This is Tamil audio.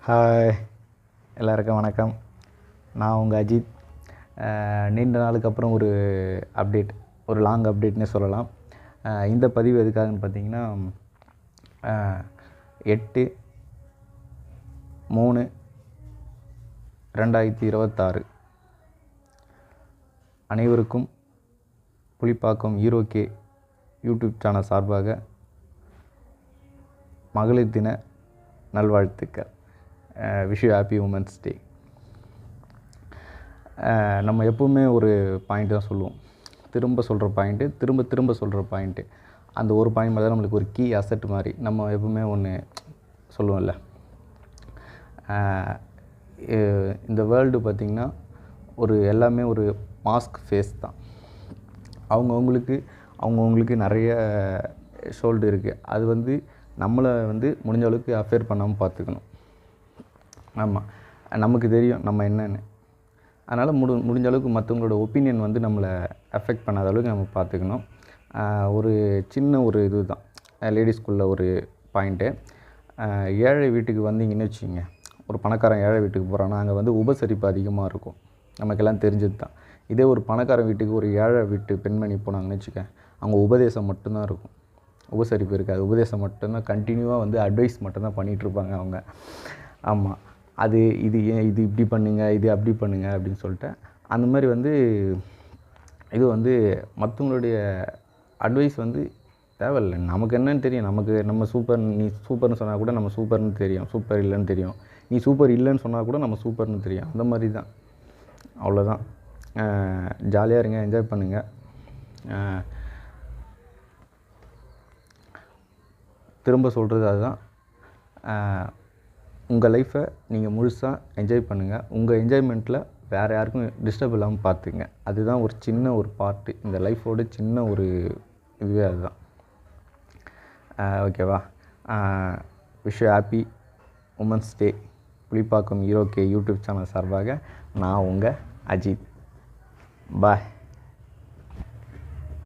ஹாய், எல்லாருக்கும் வணக்கம். நான் உங்கள் அஜித். நீண்ட நாளுக்கு அப்புறம் ஒரு அப்டேட், ஒரு லாங் அப்டேட்னே சொல்லலாம். இந்த பதிவு எதுக்காகன்னு பார்த்தீங்கன்னா, 8/3/2026 அனைவருக்கும் புலிப்பாக்கம் ஹீரோகே யூடியூப் சேனல் சார்பாக மகளிர் தின நல்வாழ்த்துக்கள். விஷ் யூ ஹாப்பி உமன்ஸ் டே. நம்ம எப்போவுமே ஒரு பாயிண்ட் தான் சொல்லுவோம், திரும்ப சொல்கிற பாயிண்ட்டு, திரும்ப சொல்கிற பாயிண்ட்டு. அந்த ஒரு பாயிண்ட் மாதிரி தான் நம்மளுக்கு ஒரு கீ அசெட் மாதிரி நம்ம எப்போவுமே ஒன்று சொல்லுவோம்ல. இந்த வேர்ல்டு பார்த்திங்கன்னா எல்லாமே ஒரு மாஸ்க் ஃபேஸ் தான். அவங்கவுங்களுக்கு நிறைய ஷோல்டு இருக்குது. அது நம்மளை முடிஞ்ச அளவுக்கு அஃபேர் பண்ணாமல் பார்த்துக்கணும். ஆமாம், நமக்கு தெரியும் நம்ம என்னென்னு. அதனால் முடிஞ்ச அளவுக்கு மற்றவங்களோட ஒப்பீனியன் நம்மளை அஃபெக்ட் பண்ணாத அளவுக்கு நம்ம பார்த்துக்கணும். ஒரு சின்ன ஒரு இது தான் லேடிஸ்குள்ள ஒரு பாயிண்ட்டு. ஏழை வீட்டுக்கு வந்தீங்கன்னு வச்சுங்க, ஒரு பணக்காரன் ஏழை வீட்டுக்கு போகிறான்னா அங்கே உபசரிப்பு அதிகமாக இருக்கும், நமக்கெல்லாம் தெரிஞ்சது தான். இதே ஒரு பணக்காரன் வீட்டுக்கு ஒரு ஏழை வீட்டு பெண்மணி போனாங்கன்னு வச்சுக்க, அவங்க உபதேசம் மட்டும்தான் இருக்கும், உபசரிப்பு இருக்காது. உபதேசம் மட்டும்தான், கண்டினியூவாக அட்வைஸ் மட்டும்தான் பண்ணிகிட்ருப்பாங்க அவங்க. ஆமாம், இது ஏன் இது இப்படி பண்ணுங்க, இது அப்படி பண்ணுங்க அப்படின்னு சொல்லிட்டு அந்த மாதிரி இது மற்றவங்களுடைய அட்வைஸ் தேவையில்லை. நமக்கு என்னன்னு தெரியும், நம்ம சூப்பர், நீ சூப்பர்னு சொன்னால் கூட நம்ம சூப்பர்னு தெரியும், சூப்பர் இல்லைன்னு தெரியும். நீ சூப்பர் இல்லைன்னு சொன்னால் கூட நம்ம சூப்பர்னு தெரியும். அந்த மாதிரி தான், அவ்வளோதான். ஜாலியாக இருங்க, என்ஜாய் பண்ணுங்கள். திரும்ப சொல்கிறது அதுதான், உங்கள் லைஃப்பை நீங்கள் முழுசாக என்ஜாய் பண்ணுங்கள். உங்கள் என்ஜாய்மெண்ட்டில் வேறு யாருக்கும் டிஸ்டர்ப் இல்லாமல் பார்த்துங்க. அதுதான் ஒரு சின்ன ஒரு பார்ட்டு, இந்த லைஃபோட சின்ன ஒரு இதுவே அதுதான். ஓகேவா? Wish you happy women's day. Pulippakkam ஹீரோகே யூடியூப் சேனல் சார்பாக நான் உங்கள் அஜித். பாய்.